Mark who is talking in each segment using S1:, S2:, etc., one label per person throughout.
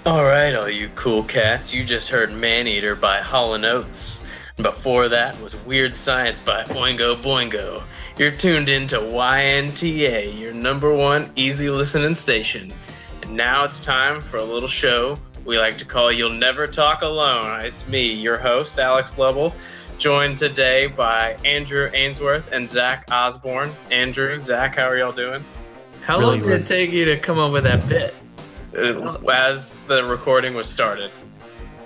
S1: All right, all you cool cats, you just heard Maneater by Hall & Oates. And before that was Weird Science by Oingo Boingo. You're tuned into YNTA, your number one easy listening station. And now it's time for a little show we like to call You'll Never Talk Alone. It's me, your host, Alex Lovell, joined today by Andrew Ainsworth and Zach Osborne. Andrew, Zach, how are y'all doing?
S2: How long did it take you to come up with that bit?
S1: As the recording was started.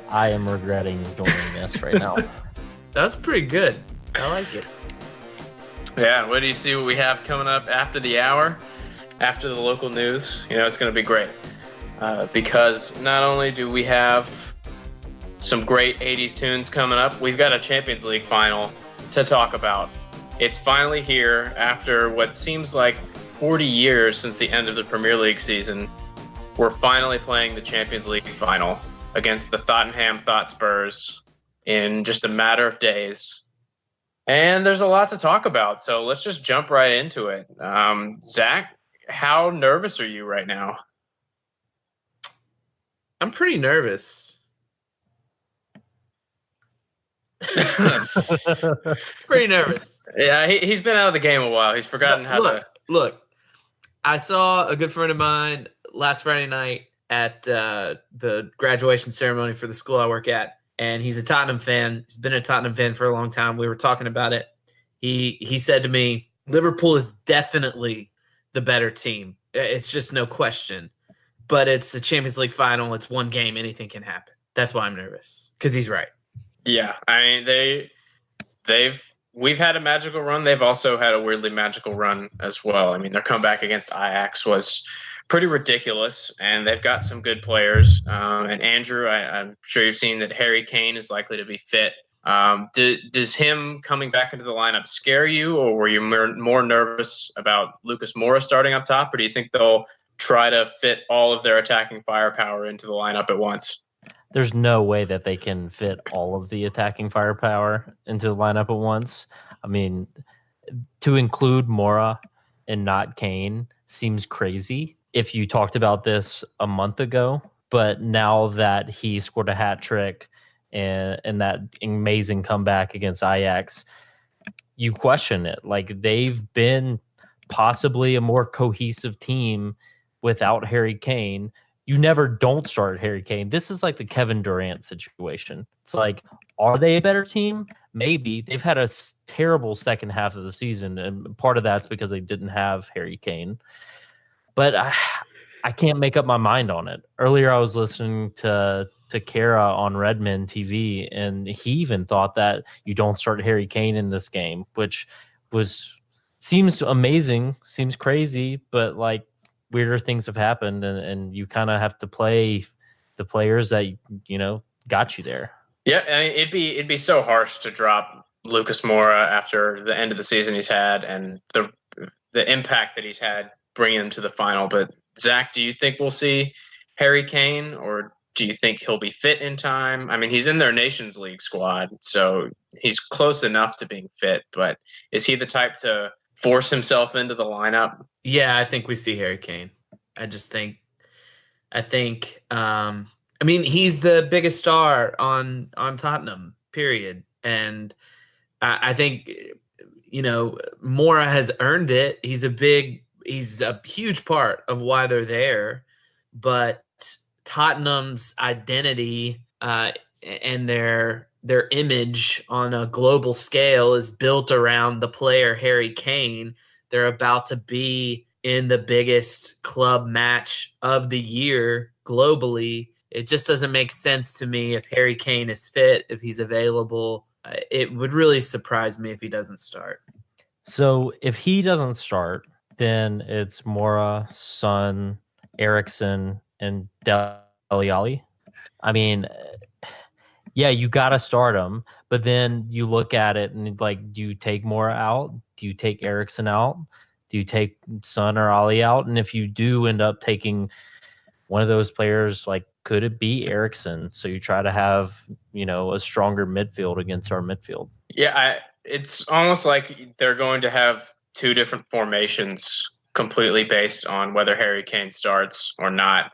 S3: I am regretting joining this right now.
S2: That's pretty good. I like it.
S1: Yeah, what do you see what we have coming up after the hour, after the local news? You know, it's going to be great. Because not only do we have some great 80s tunes coming up, we've got a Champions League final to talk about. It's finally here after what seems like 40 years since the end of the Premier League season. We're finally playing the Champions League final against the Tottenham Hotspurs in just a matter of days. And there's a lot to talk about, so let's just jump right into it. Zach, how nervous are you right now?
S2: I'm pretty nervous. Pretty nervous.
S1: Yeah, he's been out of the game a while. He's forgotten how to...
S2: Look, I saw a good friend of mine last Friday night at the graduation ceremony for the school I work at, and he's a Tottenham fan. He's been a Tottenham fan for a long time. We were talking about it. He said to me, Liverpool is definitely the better team. It's just no question. But it's the Champions League final. It's one game. Anything can happen. That's why I'm nervous, because he's right.
S1: Yeah, I mean, we've had a magical run. They've also had a weirdly magical run as well. I mean, their comeback against Ajax was pretty ridiculous, and they've got some good players. And Andrew, I'm sure you've seen that Harry Kane is likely to be fit. Does him coming back into the lineup scare you, or were you more nervous about Lucas Moura starting up top, or do you think they'll try to fit all of their attacking firepower into the lineup at once?
S3: There's no way that they can fit all of the attacking firepower into the lineup at once. I mean, to include Moura and not Kane seems crazy if you talked about this a month ago. But now that he scored a hat trick and that amazing comeback against Ajax, you question it. Like, they've been possibly a more cohesive team without Harry Kane. You never don't start Harry Kane. This is like the Kevin Durant situation. It's like, are they a better team? Maybe. They've had a terrible second half of the season, and part of that's because they didn't have Harry Kane. But I can't make up my mind on it. Earlier, I was listening to Kara on Redmond TV, and he even thought that you don't start Harry Kane in this game, which seems amazing, seems crazy, but like, weirder things have happened, and you kind of have to play the players that got you there.
S1: Yeah, I mean, it'd be so harsh to drop Lucas Moura after the end of the season he's had and the impact that he's had bringing him to the final. But Zach, do you think we'll see Harry Kane, or do you think he'll be fit in time? I mean, he's in their Nations League squad, so he's close enough to being fit. But is he the type to force himself into the lineup?
S2: Yeah, I think we see Harry Kane. I mean, he's the biggest star on Tottenham, period. And I think, Moura has earned it. He's a huge part of why they're there. But Tottenham's identity and their image on a global scale is built around the player Harry Kane. They're about to be in the biggest club match of the year globally. It just doesn't make sense to me if Harry Kane is fit, if he's available. It would really surprise me if he doesn't start.
S3: So if he doesn't start, then it's Moura, Son, Eriksen, and Dele Alli. I mean, yeah, you got to start him, but then you look at it and like, do you take Moura out? Do you take Eriksen out? Do you take Son or Ali out? And if you do end up taking one of those players, like, could it be Eriksen? So you try to have, a stronger midfield against our midfield.
S1: Yeah, it's almost like they're going to have two different formations completely based on whether Harry Kane starts or not.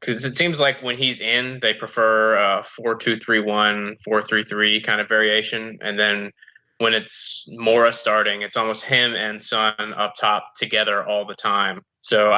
S1: because it seems like when he's in, they prefer 4-2-3-1, 4-3-3 kind of variation, and then when it's Mora starting, it's almost him and Son up top together all the time. So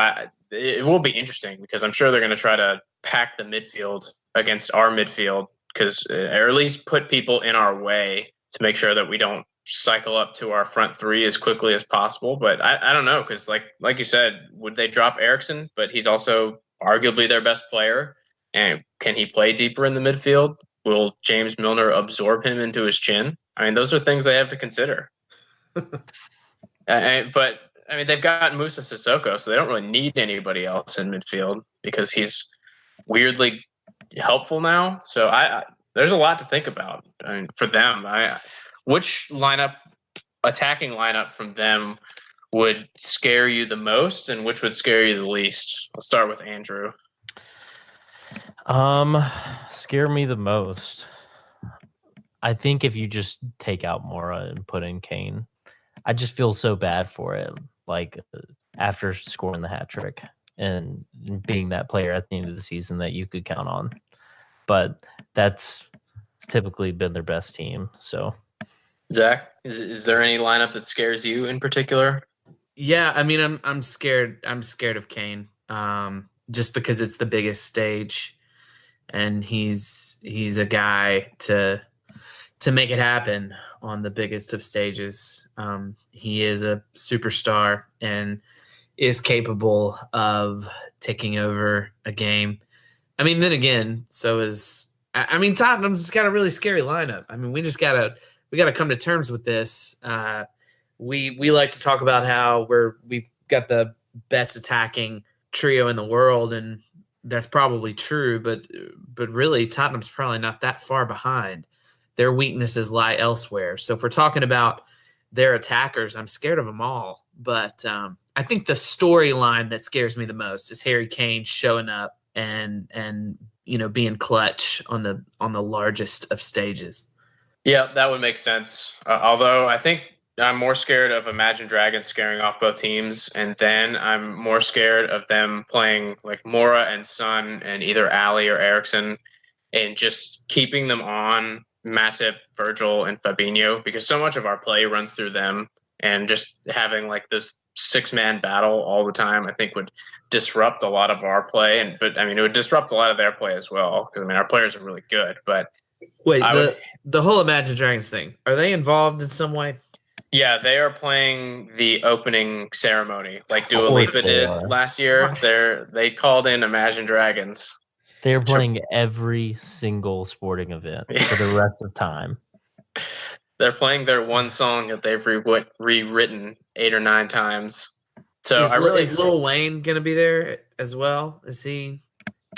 S1: it will be interesting because I'm sure they're going to try to pack the midfield against our midfield, because or at least put people in our way to make sure that we don't cycle up to our front three as quickly as possible. But I don't know, because like you said, would they drop Eriksson? But he's also arguably their best player. And can he play deeper in the midfield? Will James Milner absorb him into his chin? I mean, those are things they have to consider. But I mean, they've got Musa Sissoko, so they don't really need anybody else in midfield because he's weirdly helpful now. So there's a lot to think about. I mean, for them, which attacking lineup from them would scare you the most, and which would scare you the least? I'll start with Andrew.
S3: Scare me the most. I think if you just take out Mora and put in Kane, I just feel so bad for it. Like after scoring the hat trick and being that player at the end of the season that you could count on, but that's typically been their best team. So,
S1: Zach, is there any lineup that scares you in particular?
S2: Yeah, I mean, I'm scared. I'm scared of Kane, just because it's the biggest stage, and he's a guy to make it happen on the biggest of stages. He is a superstar and is capable of taking over a game. I mean, then again, so is Tottenham's got a really scary lineup. I mean, we gotta come to terms with this. We like to talk about how we've got the best attacking trio in the world, and that's probably true, but really Tottenham's probably not that far behind. Their weaknesses lie elsewhere. So if we're talking about their attackers, I'm scared of them all. But I think the storyline that scares me the most is Harry Kane showing up and being clutch on the largest of stages.
S1: Yeah, that would make sense. Although I think I'm more scared of Imagine Dragons scaring off both teams, and then I'm more scared of them playing like Mora and Son and either Ali or Eriksson, and just keeping them on Matip, Virgil, and Fabinho, because so much of our play runs through them, and just having like this 6-man battle all the time, I think would disrupt a lot of our play. But I mean, it would disrupt a lot of their play as well, because I mean, our players are really good. But
S2: wait, the whole Imagine Dragons thing, are they involved in some way?
S1: Yeah, they are playing the opening ceremony like Dua Lipa did last year. They called in Imagine Dragons.
S3: They're playing every single sporting event for the rest of time.
S1: They're playing their one song that they've rewritten 8 or 9 times. So
S2: is Lil Wayne going to be there as well? Is he?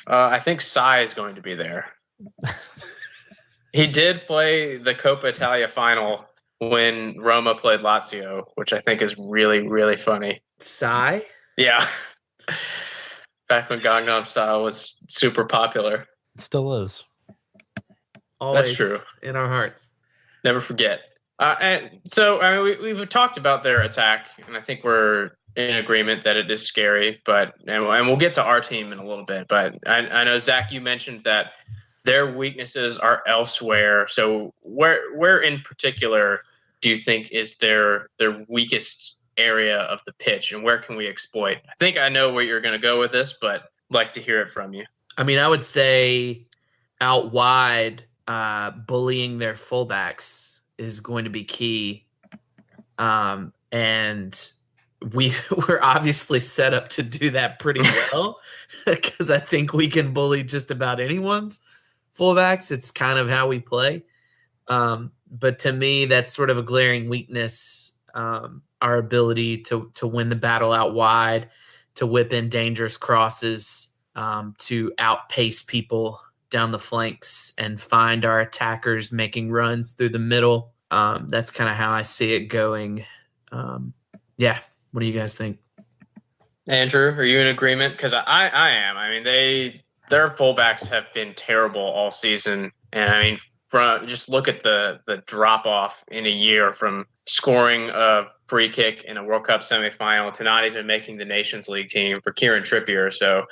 S1: I think Psy is going to be there. He did play the Coppa Italia final when Roma played Lazio, which I think is really, really funny.
S2: Psy?
S1: Yeah. Back when Gangnam Style was super popular.
S3: It still is.
S2: Always
S1: That's true.
S2: In our hearts.
S1: Never forget. And so, I mean, we've talked about their attack, and I think we're in agreement that it is scary. And we'll get to our team in a little bit. But I know, Zach, you mentioned that their weaknesses are elsewhere. So where in particular do you think is their weakest area of the pitch, and where can we exploit? I think I know where you're going to go with this, but I'd like to hear it from you.
S2: I mean, I would say out wide, bullying their fullbacks is going to be key. And we're obviously set up to do that pretty well because I think we can bully just about anyone's fullbacks. It's kind of how we play. But to me, that's sort of a glaring weakness, our ability to win the battle out wide, to whip in dangerous crosses, to outpace people down the flanks and find our attackers making runs through the middle. That's kind of how I see it going. Yeah. What do you guys think?
S1: Andrew, are you in agreement? Because I am. I mean, their fullbacks have been terrible all season. And I mean, just look at the drop off in a year from scoring a free kick in a World Cup semifinal to not even making the Nations League team for Kieran Trippier. So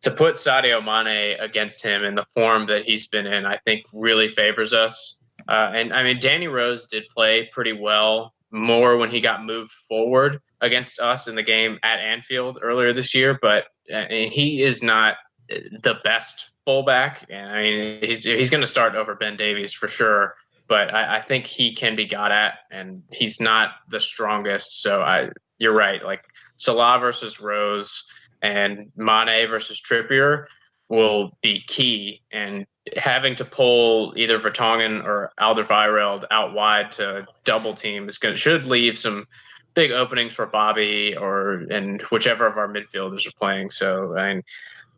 S1: to put Sadio Mane against him in the form that he's been in, I think really favors us. And I mean, Danny Rose did play pretty well more when he got moved forward against us in the game at Anfield earlier this year, but he is not the best fullback. And I mean, he's going to start over Ben Davies for sure, but I think he can be got at, and he's not the strongest. So you're right. Like Salah versus Rose and Mane versus Trippier will be key, and having to pull either Vertonghen or Alderweireld out wide to double team should leave some big openings for Bobby and whichever of our midfielders are playing. So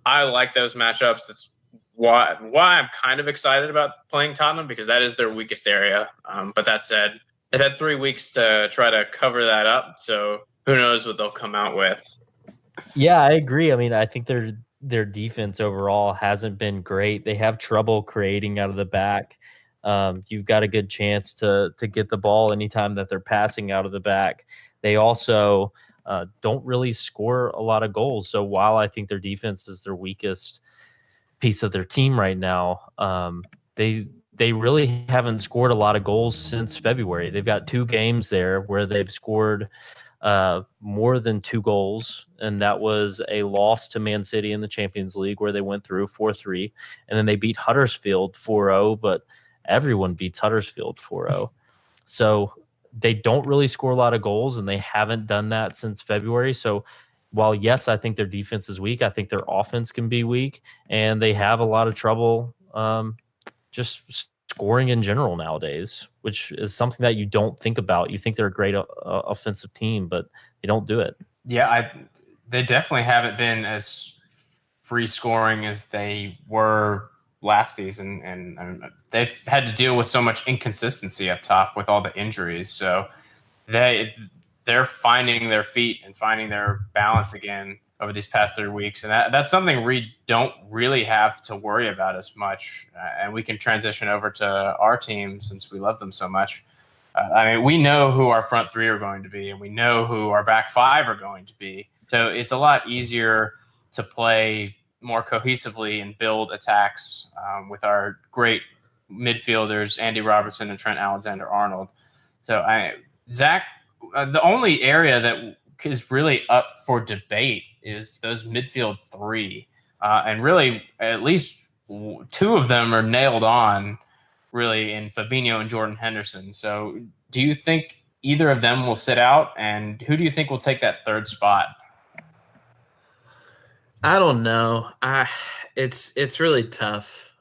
S1: I like those matchups. That's why I'm kind of excited about playing Tottenham, because that is their weakest area. But that said, they've had 3 weeks to try to cover that up, so who knows what they'll come out with.
S3: Yeah, I agree. I mean, I think their defense overall hasn't been great. They have trouble creating out of the back. You've got a good chance to get the ball anytime that they're passing out of the back. They also don't really score a lot of goals. So while I think their defense is their weakest piece of their team right now, they really haven't scored a lot of goals since February. They've got 2 games there where they've scored more than 2 goals, and that was a loss to Man City in the Champions League where they went through 4-3, and then they beat Huddersfield 4-0, but everyone beats Huddersfield 4-0. So they don't really score a lot of goals, and they haven't done that since February. So while, yes, I think their defense is weak, I think their offense can be weak, and they have a lot of trouble just scoring in general nowadays, which is something that you don't think about. You think they're a great offensive team, but they don't do it.
S4: Yeah, they definitely haven't been as free scoring as they were last season, and they've had to deal with so much inconsistency up top with all the injuries. So they're finding their feet and finding their balance again over these past 3 weeks. And that's something we don't really have to worry about as much. And we can transition over to our team since we love them so much. I mean, we know who our front 3 are going to be, and we know who our back 5 are going to be. So it's a lot easier to play more cohesively and build attacks with our great midfielders, Andy Robertson and Trent Alexander-Arnold. So Zach, the only area that is really up for debate is those midfield 3. And really, at least 2 of them are nailed on, really, in Fabinho and Jordan Henderson. So do you think either of them will sit out? And who do you think will take that 3rd spot?
S2: I don't know. It's really tough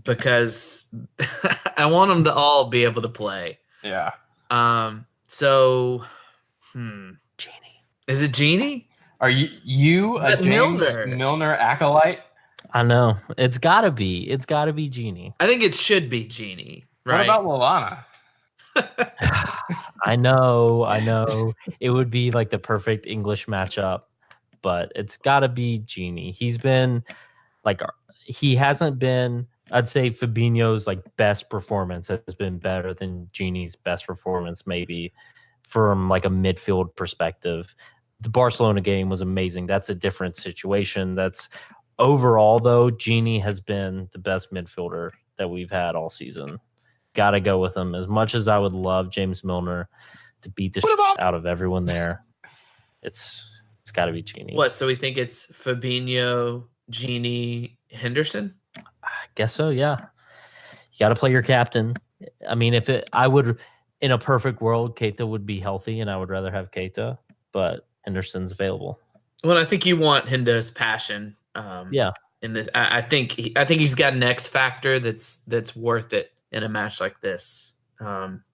S2: because I want them to all be able to play.
S4: Yeah.
S2: So,
S3: Genie.
S2: Is it Genie?
S4: Are you a James Milner acolyte?
S3: I know. It's gotta be. It's gotta be Genie.
S2: I think it should be Genie. Right?
S4: What about Lallana?
S3: I know. It would be like the perfect English matchup, but it's gotta be Genie. He hasn't been. I'd say Fabinho's best performance has been better than Genie's best performance, maybe from a midfield perspective. The Barcelona game was amazing. That's a different situation. That's overall, though, Genie has been the best midfielder that we've had all season. Got to go with him. As much as I would love James Milner to beat the shit out of everyone there, it's got to be Genie.
S2: What? So we think it's Fabinho, Genie, Henderson?
S3: I guess so, yeah. You got to play your captain. I mean, I would, in a perfect world, Keita would be healthy, and I would rather have Keita, but Henderson's available.
S2: Well, I think you want Hendo's passion.
S3: Yeah.
S2: In this, I think he's got an X factor that's worth it in a match like this.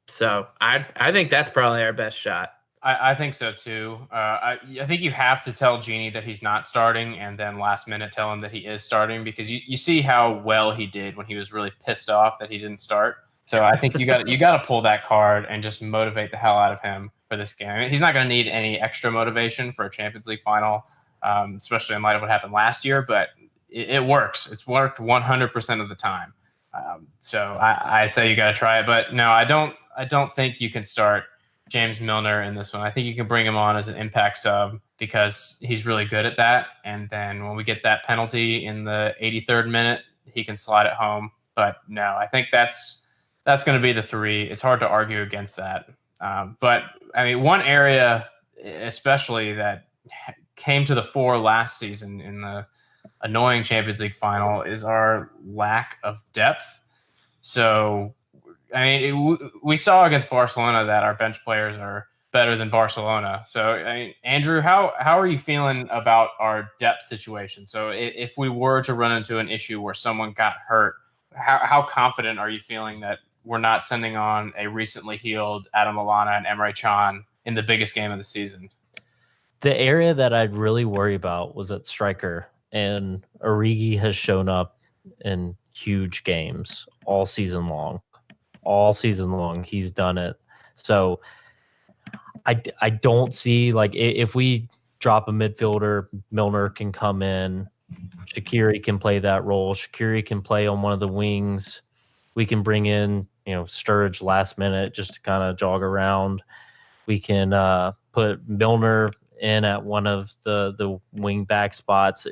S2: So I think that's probably our best shot.
S4: I think so too. I think you have to tell Genie that he's not starting, and then last minute tell him that he is starting, because you see how well he did when he was really pissed off that he didn't start. So I think you got to pull that card and just motivate the hell out of him for this game. I mean, he's not going to need any extra motivation for a Champions League final, especially in light of what happened last year. But it works. It's worked 100% of the time. So I say you got to try it. But no, I don't think you can start James Milner in this one. I think you can bring him on as an impact sub because he's really good at that. And then when we get that penalty in the 83rd minute, he can slide it home. But no, I think that's going to be the 3. It's hard to argue against that. But I mean, one area especially that came to the fore last season in the annoying Champions League final is our lack of depth. So, I mean, we saw against Barcelona that our bench players are better than Barcelona. So, I mean, Andrew, how are you feeling about our depth situation? So, if we were to run into an issue where someone got hurt, how confident are you feeling that we're not sending on a recently healed Adam Lallana and Emre Can in the biggest game of the season?
S3: The area that I'd really worry about was at striker, and Origi has shown up in huge games all season long. All season long, he's done it. So I don't see, like, if we drop a midfielder, Milner can come in, Shaqiri can play that role, Shaqiri can play on one of the wings. We can bring in, Sturridge last minute just to kind of jog around. We can put Milner in at one of the wing back spots,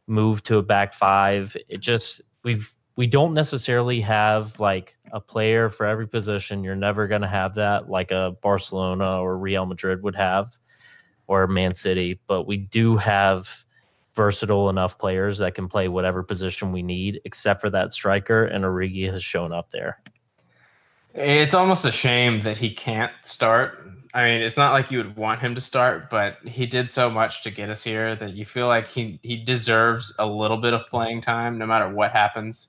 S3: move to a back 5. It just, we don't necessarily have like a player for every position. You're never going to have that like a Barcelona or Real Madrid would have, or Man City, but we do have versatile enough players that can play whatever position we need, except for that striker, and Origi has shown up there.
S4: It's almost a shame that he can't start. I mean, it's not like you would want him to start, but he did so much to get us here that you feel like he deserves a little bit of playing time no matter what happens,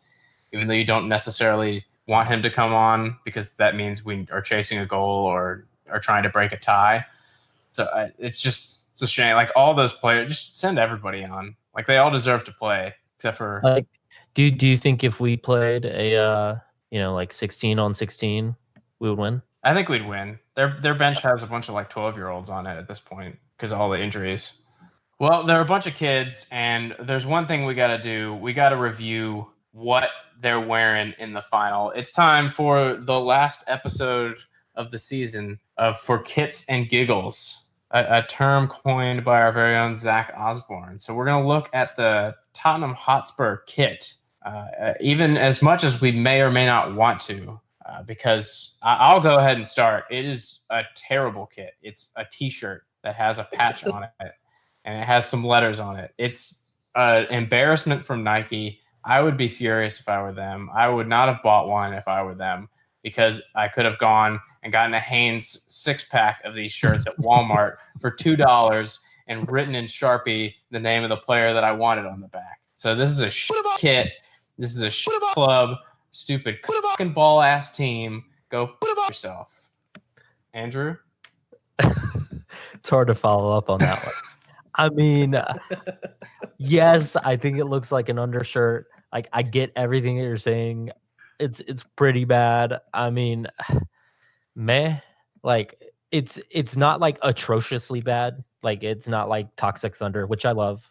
S4: even though you don't necessarily want him to come on because that means we are chasing a goal or are trying to break a tie. So it's a shame. Like, all those players, just send everybody on. Like, they all deserve to play except for.
S3: Like, do you think if we played a like 16 on 16, we would win?
S4: I think we'd win. Their bench has a bunch of like 12-year-olds on it at this point because of all the injuries. Well, there are a bunch of kids, and there's one thing we got to do. We got to review what they're wearing in the final. It's time for the last episode of the season for Kits and Giggles, a term coined by our very own Zach Osborne. So we're going to look at the Tottenham Hotspur kit, even as much as we may or may not want to, because I'll go ahead and start. It is a terrible kit. It's a T-shirt that has a patch on it, and it has some letters on it. It's an embarrassment from Nike. I would be furious if I were them. I would not have bought one if I were them, because I could have gone and gotten a Hanes 6-pack of these shirts at Walmart for $2 and written in Sharpie the name of the player that I wanted on the back. So this is a kit. This is a club. Stupid fucking ball-ass team. Go yourself. Andrew?
S3: It's hard to follow up on that one. I mean, yes, I think it looks like an undershirt. Like, I get everything that you're saying. It's pretty bad. I mean, meh. Like, it's not like atrociously bad. Like, it's not like Toxic Thunder, which I love.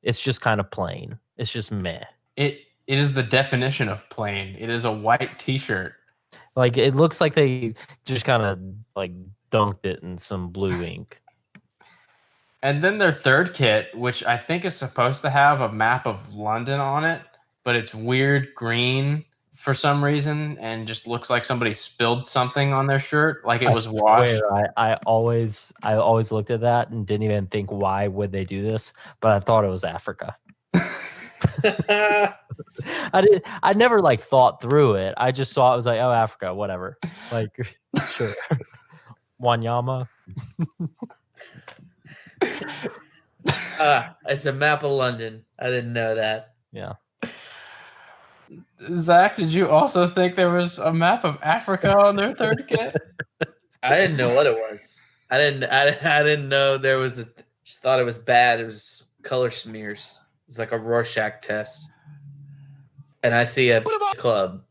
S3: It's just kind of plain. It's just meh.
S4: It is the definition of plain. It is a white T-shirt.
S3: Like, it looks like they just kind of like dunked it in some blue ink.
S4: And then their third kit, which I think is supposed to have a map of London on it, but it's weird green for some reason and just looks like somebody spilled something on their shirt, like it was washed.
S3: I always looked at that and didn't even think, why would they do this? But I thought it was Africa. I never like thought through it. I just saw it, was like, oh, Africa, whatever. Like, sure. Wanyama.
S2: It's a map of London. I didn't know that.
S3: Yeah.
S4: Zach, did you also think there was a map of Africa on their third kit?
S2: I didn't know what it was. I didn't know there was just thought it was bad. It was color smears. It's like a Rorschach test. And I see a club.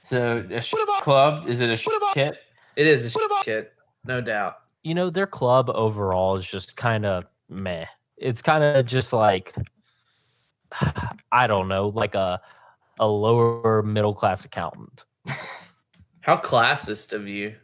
S4: So a club, is it a kit?
S2: It is a kit, no doubt.
S3: Their club overall is just kind of meh. It's kind of just like, I don't know, like a lower middle class accountant.
S2: How classist of you.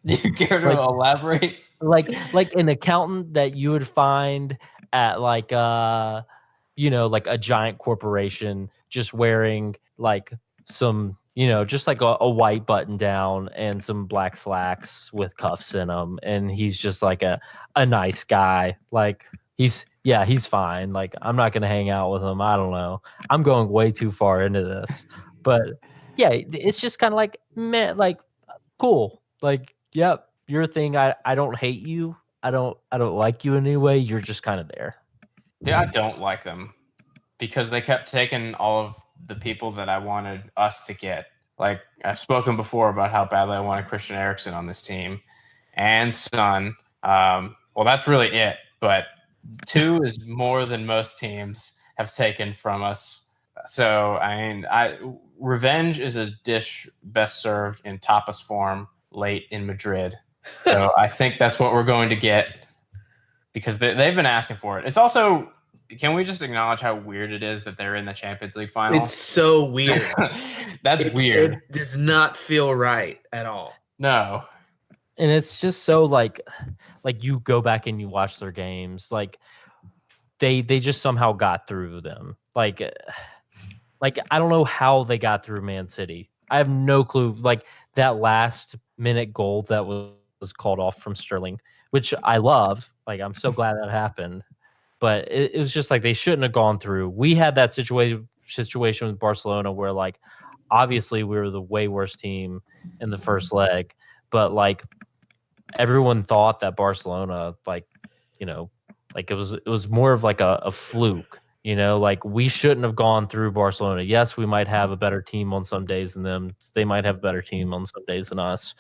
S4: You care to
S3: Like-
S4: elaborate?
S3: like an accountant that you would find at like like a giant corporation, just wearing like some just like a white button down and some black slacks with cuffs in them, and he's just like a nice guy. Like he's fine. Like I'm not gonna hang out with him. I don't know. I'm going way too far into this, but yeah, it's just kind of like man, like cool. Like yep, your thing. I don't hate you. I don't like you in any way. You're just kind of there.
S4: Yeah, I don't like them because they kept taking all of the people that I wanted us to get. Like I've spoken before about how badly I wanted Christian Eriksen on this team and Son. Well, that's really it. But 2 is more than most teams have taken from us. So I mean, revenge is a dish best served in tapas form late in Madrid. So I think that's what we're going to get because they've been asking for it. It's also, can we just acknowledge how weird it is that they're in the Champions League final?
S2: It's so weird.
S4: That's weird.
S2: It does not feel right at all.
S4: No.
S3: And it's just so like you go back and you watch their games, like they just somehow got through them. Like I don't know how they got through Man City. I have no clue. Like that last minute goal that was called off from Sterling, which I love. Like I'm so glad that happened. But it was just like they shouldn't have gone through. We had that situation with Barcelona where like obviously we were the way worse team in the first leg, but like everyone thought that Barcelona like it was more of like a fluke. Like we shouldn't have gone through Barcelona. Yes, we might have a better team on some days than them. They might have a better team on some days than us.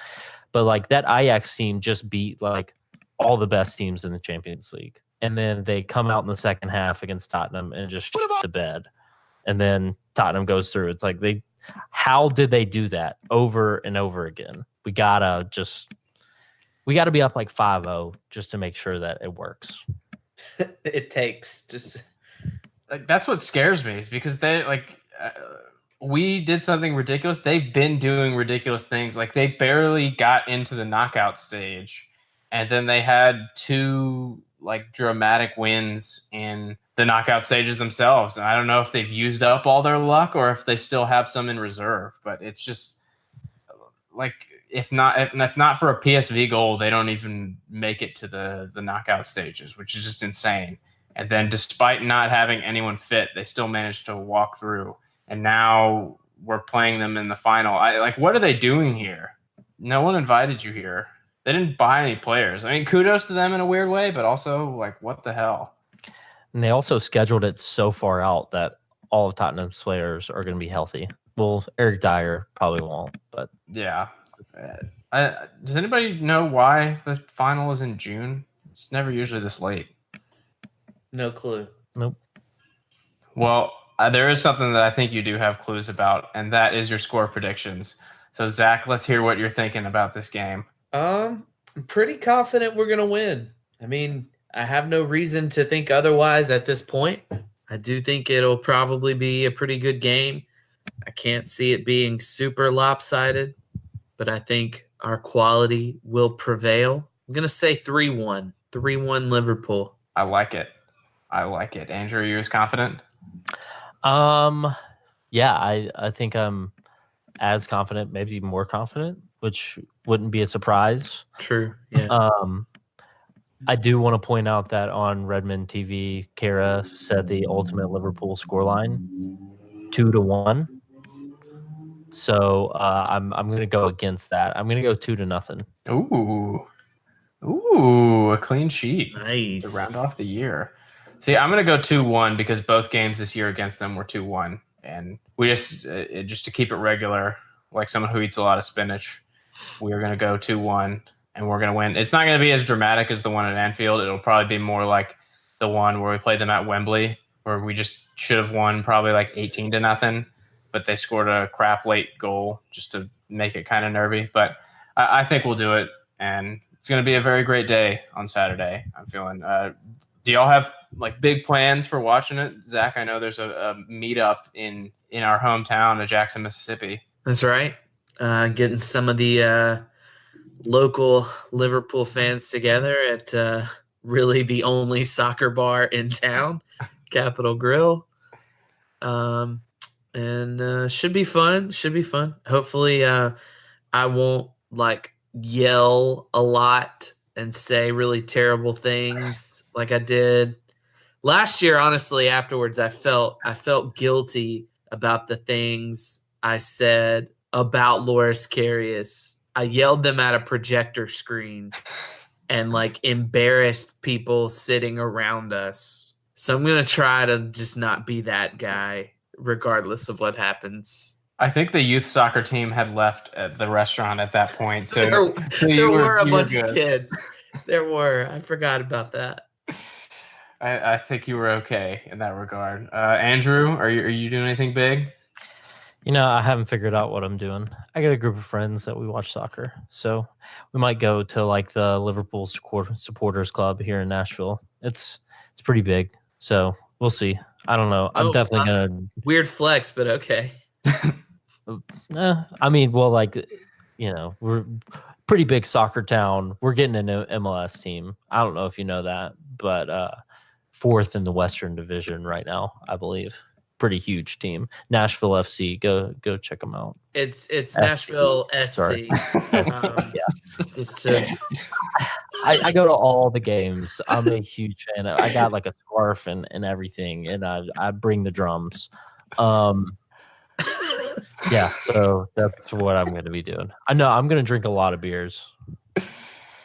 S3: But like that Ajax team just beat like all the best teams in the Champions League. And then they come out in the second half against Tottenham and just shit the bed. And then Tottenham goes through. It's like how did they do that over and over again? We gotta be up like 5-0 just to make sure that it works.
S2: It takes just
S4: Like that's what scares me is because they like we did something ridiculous. They've been doing ridiculous things. Like they barely got into the knockout stage, and then they had 2 like dramatic wins in the knockout stages themselves. And I don't know if they've used up all their luck or if they still have some in reserve. But it's just like if not for a PSV goal, they don't even make it to the knockout stages, which is just insane. And then despite not having anyone fit, they still managed to walk through. And now we're playing them in the final. What are they doing here? No one invited you here. They didn't buy any players. I mean, kudos to them in a weird way, but also like, what the hell?
S3: And they also scheduled it so far out that all of Tottenham's players are going to be healthy. Well, Eric Dyer probably won't, but
S4: yeah. Does anybody know why the final is in June? It's never usually this late.
S2: no clue.
S3: Nope.
S4: Well, there is something that I think you do have clues about, and that is your score predictions. So, Zach, let's hear what you're thinking about this game.
S2: I'm pretty confident we're gonna win. I mean, I have no reason to think otherwise at this point. I do think it'll probably be a pretty good game. I can't see it being super lopsided, but I think our quality will prevail. I'm gonna say 3-1. 3-1 Liverpool.
S4: I like it. Andrew, are you as confident?
S3: Yeah, I think I'm as confident, maybe more confident, which wouldn't be a surprise.
S2: True. Yeah.
S3: I do want to point out that on Redmond TV, Kara said the ultimate Liverpool scoreline 2-1. So I'm going to go against that. I'm going to go 2-0.
S4: Ooh, a clean sheet.
S2: Nice.
S4: To round off the year. See, I'm going to go 2-1 because both games this year against them were 2-1. And we just to keep it regular, like someone who eats a lot of spinach, we're going to go 2-1 and we're going to win. It's not going to be as dramatic as the one at Anfield. It'll probably be more like the one where we played them at Wembley, where we just should have won probably like 18-0, but they scored a crap late goal just to make it kind of nervy. But I think we'll do it, and it's going to be a very great day on Saturday. I'm feeling. Do y'all have like big plans for watching it, Zach? I know there's a meetup in our hometown of Jackson, Mississippi.
S2: That's right. getting some of the local Liverpool fans together at really the only soccer bar in town, Capitol Grill. And should be fun. Should be fun. Hopefully, I won't like yell a lot and say really terrible things like I did last year. Honestly, afterwards, I felt guilty about the things I said about Loris Karius. I yelled them at a projector screen and like embarrassed people sitting around us. So I'm gonna try to just not be that guy, regardless of what happens.
S4: I think the youth soccer team had left at the restaurant at that point. So,
S2: there were a bunch of kids. There were. I forgot about that.
S4: I think you were okay in that regard. Andrew, are you doing anything big?
S3: I haven't figured out what I'm doing. I got a group of friends that we watch soccer, so we might go to like the Liverpool supporters club here in Nashville. It's pretty big, so we'll see. I don't know. I'm definitely gonna
S2: weird flex, but okay.
S3: I mean, well, like, we're pretty big soccer town. We're getting an MLS team. I don't know if you know that, but fourth in the Western Division right now, I believe. Pretty huge team. Nashville FC. Go check them out.
S2: It's Nashville SC.
S3: Sorry.
S2: Yeah. Just to.
S3: I go to all the games. I'm a huge fan. I got like a scarf and everything, and I bring the drums. Yeah, so that's what I'm going to be doing. I know I'm going to drink a lot of beers,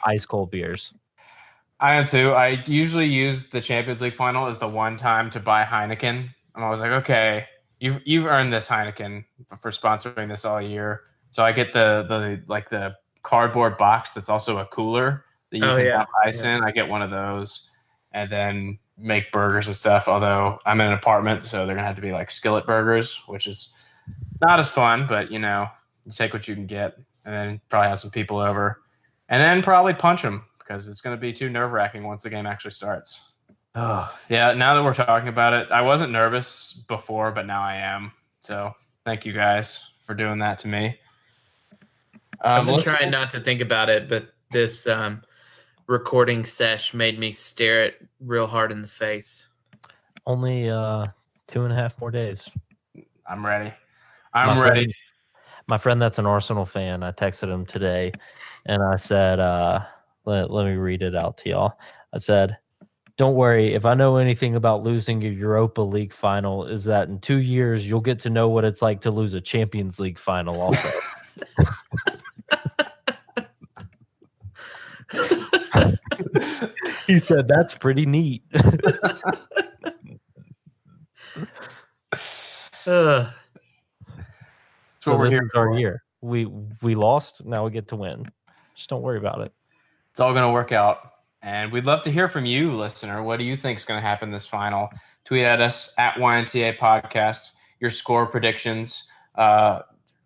S3: ice cold beers.
S4: I am too. I usually use the Champions League final as the one time to buy Heineken. I'm always like, okay, you've earned this Heineken for sponsoring this all year. So I get the cardboard box that's also a cooler that you can dump ice in. I get one of those, and then make burgers and stuff. Although I'm in an apartment, so they're gonna have to be like skillet burgers, which is not as fun, but you take what you can get, and then probably have some people over, and then probably punch them because it's going to be too nerve-wracking once the game actually starts. Oh, yeah. Now that we're talking about it, I wasn't nervous before, but now I am. So thank you guys for doing that to me.
S2: I've been trying not to think about it, but this recording sesh made me stare it real hard in the face.
S3: Only 2.5 more days.
S4: I'm ready. I'm ready.
S3: My friend that's an Arsenal fan, I texted him today, and I said, let me read it out to y'all. I said, don't worry, if I know anything about losing your Europa League final, is that in 2 years you'll get to know what it's like to lose a Champions League final also. He said, that's pretty neat. So this is our year. We lost. Now we get to win. Just don't worry about it.
S4: It's all going to work out. And we'd love to hear from you, listener. What do you think is going to happen this final? Tweet at us at YNTA Podcast, your score predictions.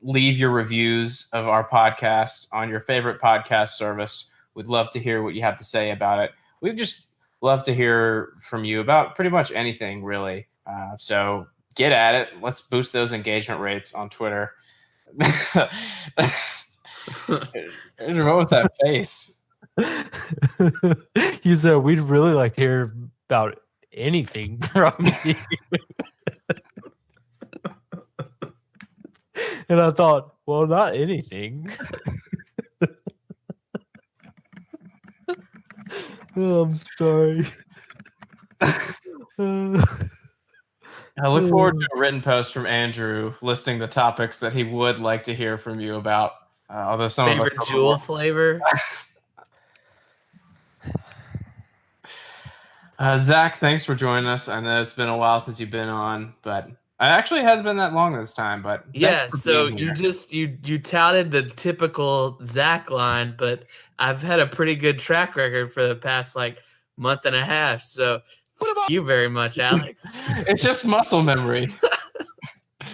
S4: Leave your reviews of our podcast on your favorite podcast service. We'd love to hear what you have to say about it. We'd just love to hear from you about pretty much anything, really. So get at it. Let's boost those engagement rates on Twitter. Andrew, what was that face?
S3: You said we'd really like to hear about anything from you. And I thought, well, not anything. Oh, I'm sorry.
S4: I look forward to a written post from Andrew listing the topics that he would like to hear from you about. Although some
S2: favorite
S4: of us
S2: Jewel flavor.
S4: Zach, thanks for joining us. I know it's been a while since you've been on, but it actually hasn't been that long this time. But
S2: yeah, so you touted the typical Zach line, but I've had a pretty good track record for the past month and a half. So thank you very much, Alex.
S4: It's just muscle memory.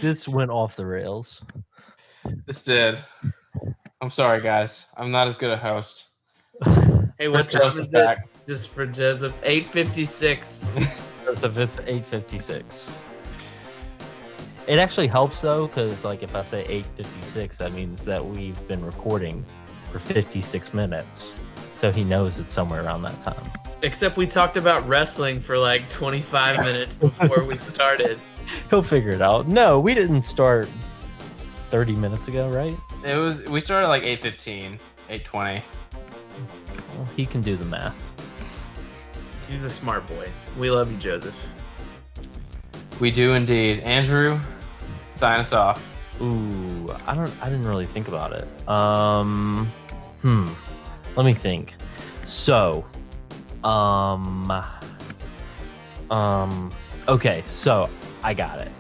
S3: This went off the rails.
S4: This did. I'm sorry, guys. I'm not as good a host.
S2: Hey, what time is it? Just for Joseph, 8:56.
S3: Joseph, it's 8:56. It actually helps though, because like if I say 8:56, that means that we've been recording for 56 minutes. So he knows it's somewhere around that time.
S2: Except we talked about wrestling for like 25 minutes before we started.
S3: He'll figure it out. No, we didn't start 30 minutes ago, right?
S4: We started like 8:15, 8:20.
S3: Well, he can do the math.
S2: He's a smart boy. We love you, Joseph.
S4: We do indeed. Andrew, sign us off.
S3: Ooh, I didn't really think about it. Let me think. So, okay, so I got it.